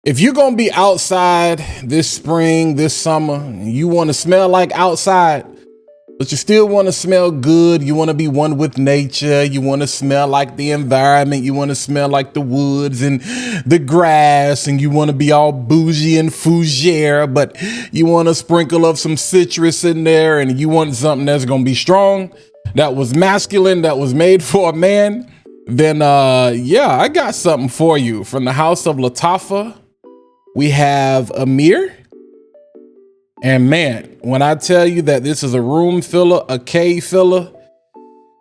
If you're going to be outside this spring, this summer, and you want to smell like outside, but you still want to smell good, you want to be one with nature, you want to smell like the environment, you want to smell like the woods and the grass, and you want to be all bougie and fougere, but you want to sprinkle of some citrus in there, and you want something that's going to be strong, that was masculine, that was made for a man, then yeah, I got something for you. From the house of Lattafa, we have Emeer. And man, when I tell you that this is a room filler, a cave filler,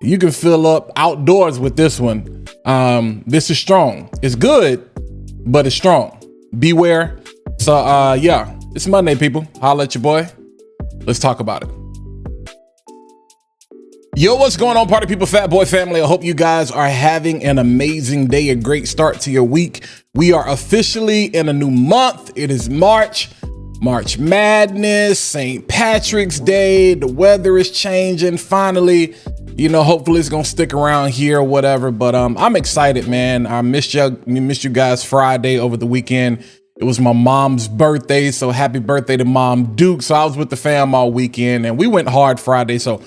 you can fill up outdoors with this one. This is strong. It's good, but it's strong. Beware. So yeah, it's Monday, people. Holla at your boy. Let's talk about it. Yo, what's going on, party people, fat boy family? I hope you guys are having an amazing day, a great start to your week. We are officially in a new month. It is March Madness, St. Patrick's Day. The weather is changing. Finally, you know, hopefully it's gonna stick around here or whatever. But I'm excited, man. I missed you guys Friday over the weekend. It was my mom's birthday, so happy birthday to Mom Duke. So I was with the fam all weekend, and we went hard Friday. So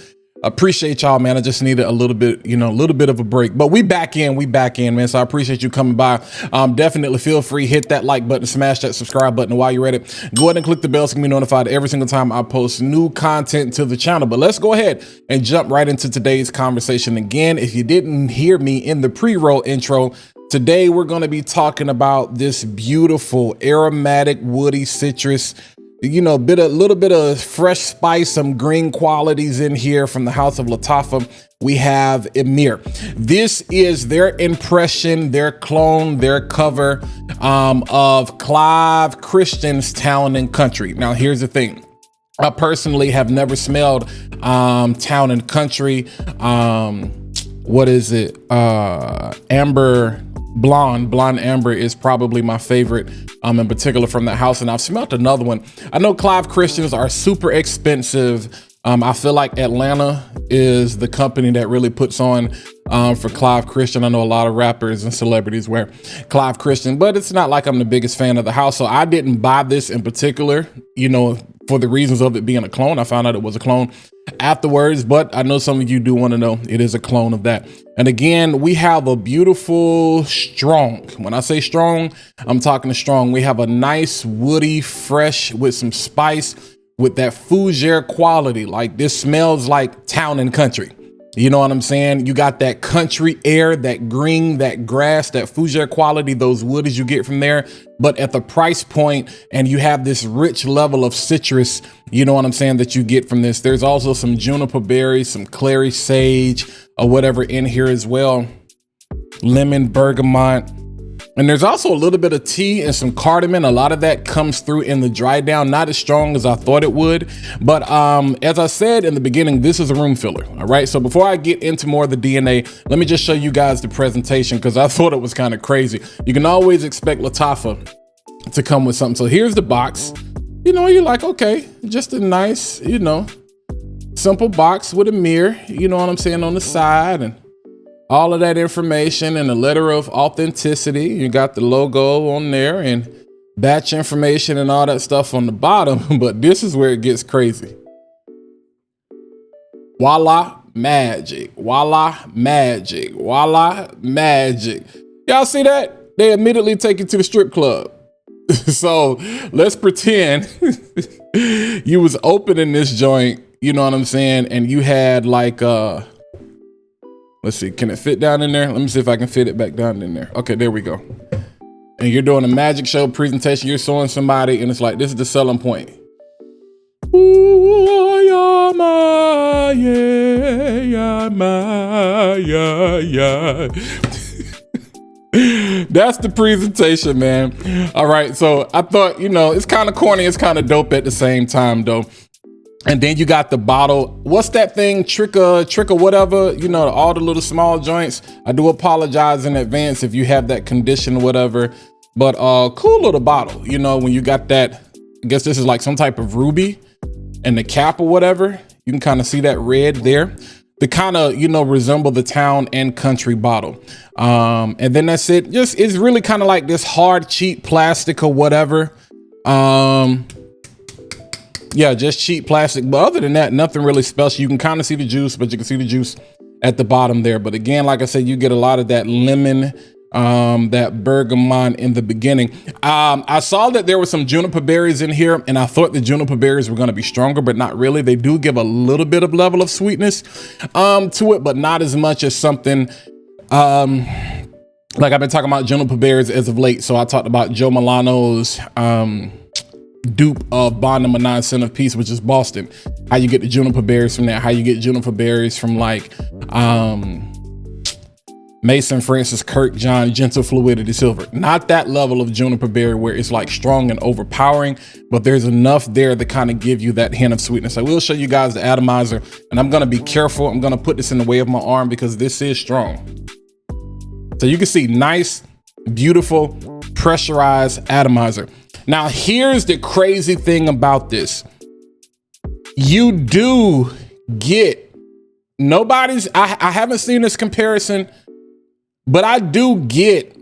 appreciate y'all, man. I just needed a little bit, a little bit of a break, but we back in, man. So I appreciate you coming by. Definitely feel free, hit that like button, smash that subscribe button. While you're at it, go ahead and click the bell so you can be notified every single time I post new content to the channel. But let's go ahead and jump right into today's conversation. Again, if you didn't hear me in the pre-roll intro, today we're going to be talking about this beautiful aromatic woody citrus, a little bit of fresh spice, some green qualities in here from the house of Lattafa. We have Emeer. This is their impression, their clone, their cover of Clive Christian's Town and Country. Now, here's the thing. I personally have never smelled Town and Country. What is it? Amber Blonde Amber is probably my favorite, in particular from that house. And I've smelled another one. I know Clive Christians are super expensive. I feel like Atlanta is the company that really puts on for Clive Christian. I know a lot of rappers and celebrities wear Clive Christian, but it's not like I'm the biggest fan of the house. So I didn't buy this in particular, for the reasons of it being a clone. I found out it was a clone afterwards, but I know some of you do want to know it is a clone of that. And again, we have a beautiful strong. When I say strong, I'm talking strong. We have a nice woody, fresh with some spice, with that fougere quality. Like, this smells like Town and Country. You know what I'm saying? You got that country air, that green, that grass, that fougere quality, those woodies you get from there, but at the price point, and you have this rich level of citrus, you know what I'm saying, that you get from this. There's also some juniper berries, some clary sage or whatever in here as well. Lemon, bergamot. And there's also a little bit of tea and some cardamom. A lot of that comes through in the dry down, not as strong as I thought it would. But as I said in the beginning, this is a room filler. All right. So before I get into more of the DNA, let me just show you guys the presentation, because I thought it was kind of crazy. You can always expect Lattafa to come with something. So here's the box. You're like, okay, just a nice, simple box with a mirror, you know what I'm saying, on the side, and all of that information and a letter of authenticity. You got the logo on there and batch information and all that stuff on the bottom. But this is where it gets crazy. Voila, magic. Voila, magic. Voila, magic. Y'all see that? They immediately take you to the strip club. So let's pretend you was opening this joint, you know what I'm saying, and you had like let's see, can it fit down in there? Let me see if I can fit it back down in there. Okay, there we go. And you're doing a magic show presentation, you're showing somebody, and it's like, this is the selling point. Ooh, yeah, my, yeah, my, yeah. That's the presentation, man. All right, so I thought, it's kind of corny, it's kind of dope at the same time, though. And then you got the bottle. What's that thing? Trick or whatever, all the little small joints. I do apologize in advance if you have that condition or whatever. But cool little bottle, when you got that, I guess this is like some type of ruby and the cap or whatever. You can kind of see that red there. to kind of, you know, resemble the town and country bottle. And then that's it. Just, it's really kind of like this hard, cheap plastic or whatever. Yeah, just cheap plastic. But other than that, nothing really special. You can kind of see the juice, but you can see the juice at the bottom there. But again, like I said, you get a lot of that lemon, that bergamot in the beginning. I saw that there were some juniper berries in here, and I thought the juniper berries were going to be stronger, but not really. They do give a little bit of level of sweetness to it, but not as much as something like I've been talking about juniper berries as of late. So I talked about Joe Milano's dupe of bond number 9 centerpiece, which is Boston. How you get the juniper berries from that, how you get juniper berries from like Mason, Francis, Kirk, John, Gentle Fluidity, Silver. Not that level of juniper berry where it's like strong and overpowering, but there's enough there to kind of give you that hint of sweetness. I will show you guys the atomizer, and I'm going to be careful. I'm going to put this in the way of my arm because this is strong. So you can see nice, beautiful, pressurized atomizer. Now, here's the crazy thing about this. You do get, I haven't seen this comparison, but I do get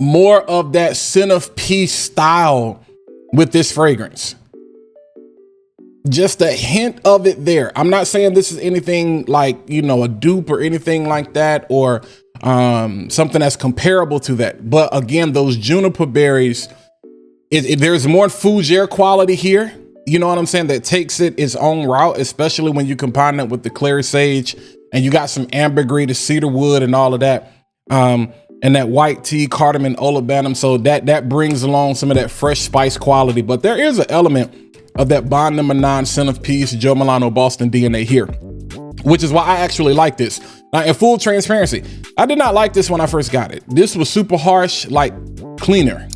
more of that centerpiece style with this fragrance. Just a hint of it there. I'm not saying this is anything like, you know, a dupe or anything like that, or something that's comparable to that. But again, those juniper berries, there's more fougere quality here. You know what I'm saying? That takes it its own route, especially when you combine it with the clary sage and you got some ambergris, the cedar wood and all of that. And that white tea, cardamom, olibanum. So that brings along some of that fresh spice quality. But there is an element of that bond number 9 centerpiece, Joe Milano Boston DNA here, which is why I actually like this. Now, in full transparency, I did not like this when I first got it. This was super harsh, like cleaner.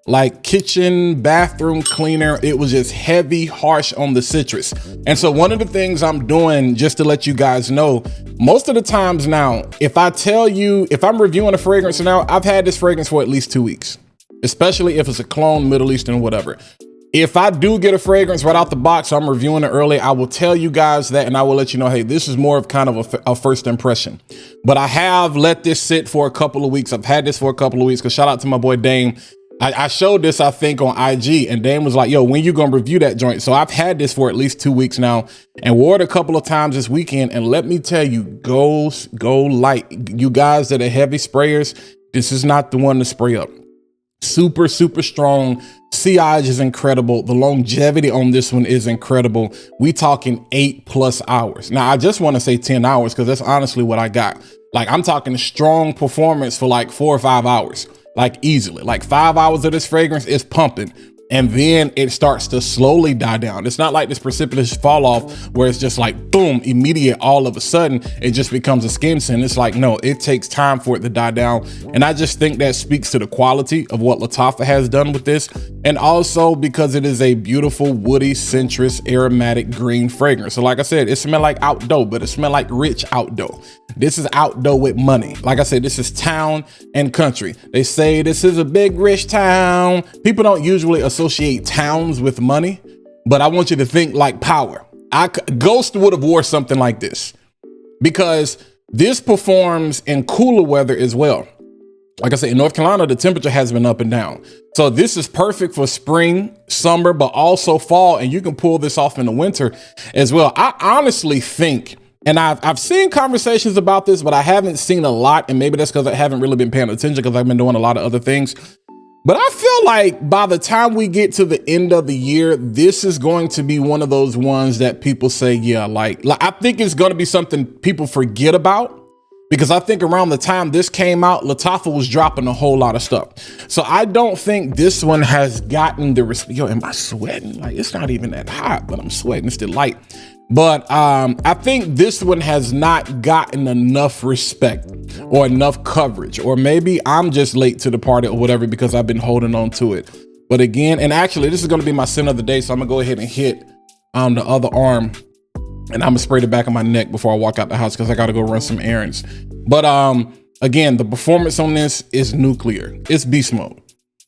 Like kitchen, bathroom cleaner. It was just heavy, harsh on the citrus. And so one of the things I'm doing, just to let you guys know, most of the times now, if I'm reviewing a fragrance now, I've had this fragrance for at least 2 weeks, especially if it's a clone, Middle Eastern, whatever. If I do get a fragrance right out the box, so I'm reviewing it early, I will tell you guys that, and I will let you know, hey, this is more of kind of a first impression. But I have let this sit for a couple of weeks. I've had this for a couple of weeks, because shout out to my boy Dame. I showed this, I think, on IG, and Dame was like, yo, when you gonna review that joint? So I've had this for at least 2 weeks now and wore it a couple of times this weekend. And let me tell you, go light. You guys that are heavy sprayers, this is not the one to spray up. Super, super strong. Sillage is incredible. The longevity on this one is incredible. We talking 8+ hours. Now, I just want to say 10 hours because that's honestly what I got. Like, I'm talking strong performance for like 4 or 5 hours. Like easily, like 5 hours of this fragrance is pumping, and then it starts to slowly die down. It's not like this precipitous fall off where it's just like boom, immediate, all of a sudden it just becomes a skin scent. It's like, no, it takes time for it to die down. And I just think that speaks to the quality of what Lattafa has done with this. And also because it is a beautiful, woody, citrus, aromatic green fragrance. So like I said, it smells like outdoor, but it smells like rich outdoor. This is outdoor with money. Like I said, this is town and country. They say this is a big, rich town. People don't usually associate towns with money, but I want you to think like power. Ghost would have wore something like this because this performs in cooler weather as well. Like I said, in North Carolina, the temperature has been up and down. So this is perfect for spring, summer, but also fall. And you can pull this off in the winter as well. I honestly think, and I've seen conversations about this, but I haven't seen a lot. And maybe that's because I haven't really been paying attention because I've been doing a lot of other things. But I feel like by the time we get to the end of the year, this is going to be one of those ones that people say, yeah, like I think it's going to be something people forget about. Because I think around the time this came out, Lattafa was dropping a whole lot of stuff. So I don't think this one has gotten the respect. Yo, am I sweating? Like, it's not even that hot, but I'm sweating. It's still light. But I think this one has not gotten enough respect or enough coverage. Or maybe I'm just late to the party or whatever because I've been holding on to it. But again, and actually, this is going to be my scent of the day. So I'm going to go ahead and hit the other arm. And I'm gonna spray the back of my neck before I walk out the house because I gotta go run some errands. But again, the performance on this is nuclear. It's beast mode.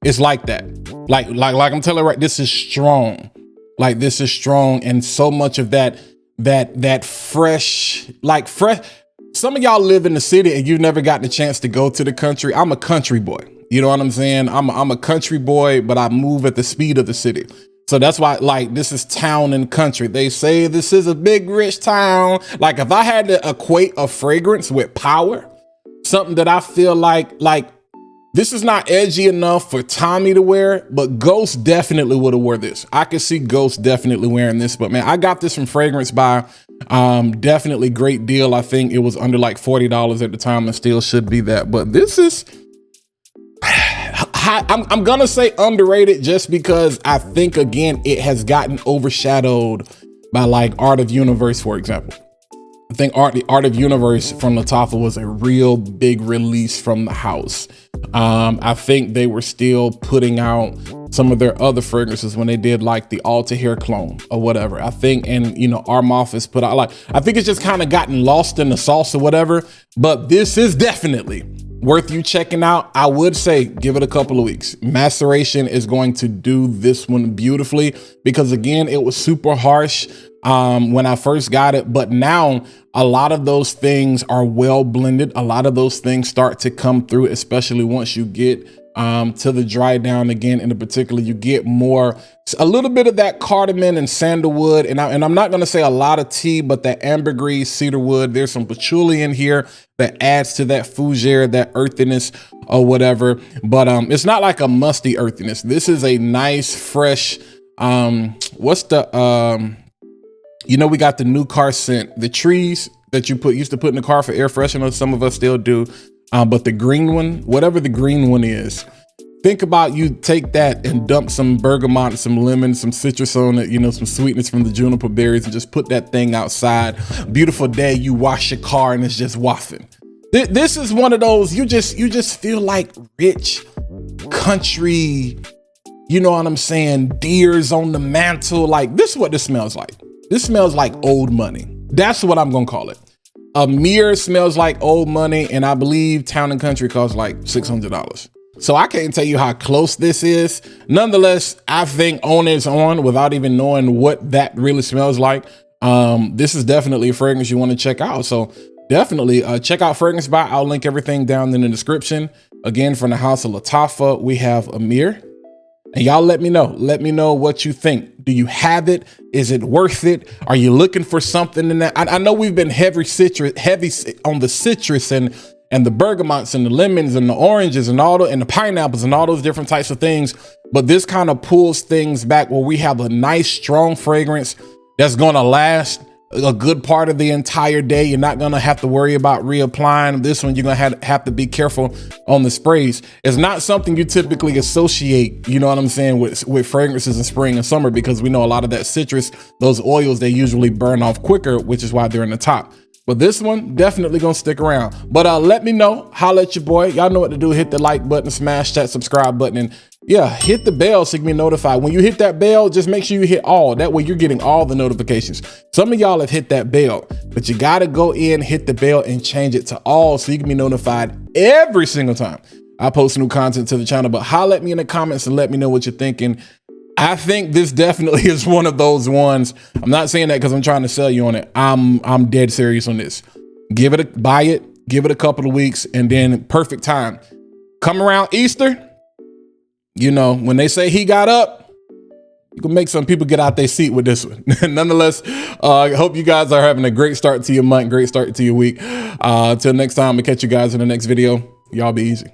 It's like that. Like I'm telling you, right, this is strong. Like this is strong, and so much of that that fresh, like fresh. Some of y'all live in the city and you've never gotten a chance to go to the country. I'm a country boy. You know what I'm saying? I'm a country boy, but I move at the speed of the city. So that's why, like, this is town and country. They say this is a big, rich town. Like, if I had to equate a fragrance with power, something that I feel like this is not edgy enough for Tommy to wear, but Ghost definitely would have wore this. I could see Ghost definitely wearing this, but man, I got this from Fragrance Buy. Definitely great deal. I think it was under like $40 at the time and still should be that, but this is, I'm gonna say underrated just because I think, again, it has gotten overshadowed by like Art of Universe, for example. I think the Art of Universe from Lattafa was a real big release from the house. I think they were still putting out some of their other fragrances when they did like the Alta Hair clone or whatever. I think, and you know, Armaf has put out, like, I think it's just kind of gotten lost in the sauce or whatever, but this is definitely worth you checking out. I would say give it a couple of weeks. Maceration is going to do this one beautifully because, again, it was super harsh when I first got it, but now a lot of those things are well blended. A lot of those things start to come through, especially once you get to the dry down again. In particular, you get a little bit of that cardamom and sandalwood, and I'm not going to say a lot of tea, but that ambergris, cedarwood. There's some patchouli in here that adds to that fougere, that earthiness or whatever. But it's not like a musty earthiness. This is a nice, fresh. What's the you know, we got the new car scent, the trees that you used to put in the car for air freshener. Some of us still do. But the green one, whatever the green one is, think about you take that and dump some bergamot, some lemon, some citrus on it, you know, some sweetness from the juniper berries, and just put that thing outside. Beautiful day, you wash your car and it's just wafting. This is one of those, you just feel like rich country, you know what I'm saying? Deers on the mantle. Like, this is what this smells like. This smells like old money. That's what I'm gonna call it. Emeer smells like old money, and I believe Town and Country costs like $600. So I can't tell you how close this is. Nonetheless, I think on its own, without even knowing what that really smells like, this is definitely a fragrance you want to check out. So definitely check out Fragrance Buy. I'll link everything down in the description. Again, from the house of Lattafa, we have Emeer. And y'all let me know what you think. Do you have it? Is it worth it? Are you looking for something in that? I know we've been heavy on the citrus and the bergamots and the lemons and the oranges and and the pineapples and all those different types of things. But this kind of pulls things back where we have a nice, strong fragrance that's going to last a good part of the entire day. You're not going to have to worry about reapplying. This one, you're going to have to be careful on the sprays. It's not something you typically associate, you know what I'm saying, with fragrances in spring and summer, because we know a lot of that citrus, those oils, they usually burn off quicker, which is why they're in the top. But this one definitely gonna stick around. But let me know, holla at your boy. Y'all know what to do. Hit the like button, smash that subscribe button, and yeah, hit the bell so you can be notified. When you hit that bell, just make sure you hit all. That way you're getting all the notifications. Some of y'all have hit that bell, but you gotta go in, hit the bell, and change it to all so you can be notified every single time I post new content to the channel. But holla at me in the comments and let me know what you're thinking. I think this definitely is one of those ones. I'm not saying that because I'm trying to sell you on it. I'm dead serious on this. Buy it, give it a couple of weeks, and then perfect time. Come around Easter, you know, when they say he got up, you can make some people get out their seat with this one. Nonetheless, I hope you guys are having a great start to your month, great start to your week. Till next time, I'll catch you guys in the next video. Y'all be easy.